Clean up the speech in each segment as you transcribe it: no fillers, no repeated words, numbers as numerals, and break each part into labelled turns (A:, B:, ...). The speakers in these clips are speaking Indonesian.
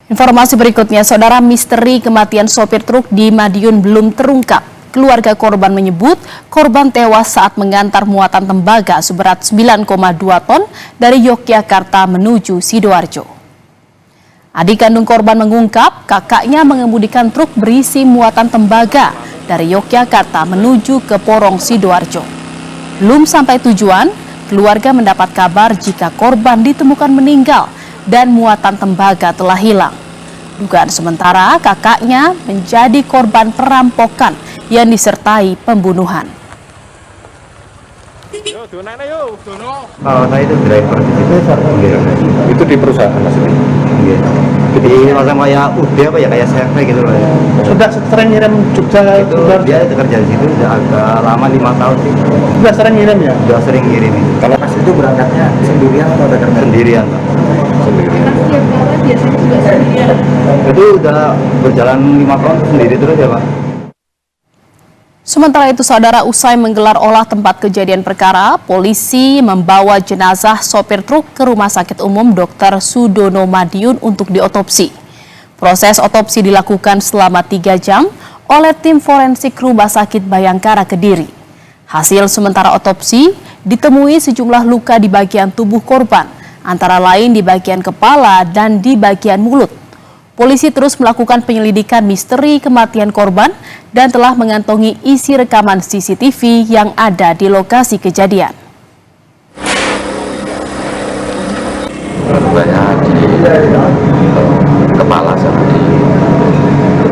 A: Informasi berikutnya, saudara, misteri kematian sopir truk di Madiun belum terungkap. Keluarga korban menyebut korban tewas saat mengantar muatan tembaga seberat 9,2 ton dari Yogyakarta menuju Sidoarjo. Adik kandung korban mengungkap kakaknya mengemudikan truk berisi muatan tembaga dari Yogyakarta menuju ke Porong Sidoarjo. Belum sampai tujuan, keluarga mendapat kabar jika korban ditemukan meninggal dan muatan tembaga telah hilang. Dugaan sementara kakaknya menjadi korban perampokan yang disertai pembunuhan.
B: Kalau saya itu driver di situ,
C: Itu di perusahaan maksudnya?
B: jadi macam kayak kayak CV gitu loh.
D: Sudah sering ngirim Jogja
B: Itu dia itu kerja di situ udah agak lama, 5 tahun sih.
D: sudah sering ngirim ya?
B: Udah sering ngirim itu.
C: Kalau pas itu berangkatnya sendirian atau ada kerja?
B: Sendirian, Pak.
C: Sendirian.
B: Itu udah berjalan 5 tahun sendiri terus ya, Pak.
A: Sementara itu, saudara, usai menggelar olah tempat kejadian perkara, polisi membawa jenazah sopir truk ke Rumah Sakit Umum Dr. Sudono Madiun untuk diotopsi. Proses otopsi dilakukan selama 3 jam oleh tim forensik Rumah Sakit Bayangkara Kediri. Hasil sementara otopsi ditemui sejumlah luka di bagian tubuh korban, antara lain di bagian kepala dan di bagian mulut. Polisi terus melakukan penyelidikan misteri kematian korban dan telah mengantongi isi rekaman CCTV yang ada di lokasi kejadian.
C: Lukanya di kepala sama di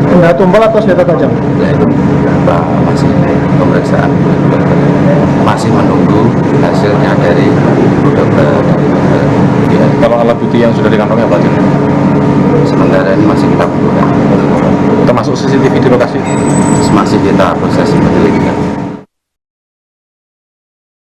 D: Benda tumpul atau senjata tajam?
C: ya itu kita masih pemeriksaan, masih menunggu hasilnya dari dokter.
E: Kalau alat bukti yang sudah dikantongi apa aja?
C: Sementara ini masih kita butuhkan,
E: Termasuk CCTV di lokasi?
C: masih kita proses penyelidikan.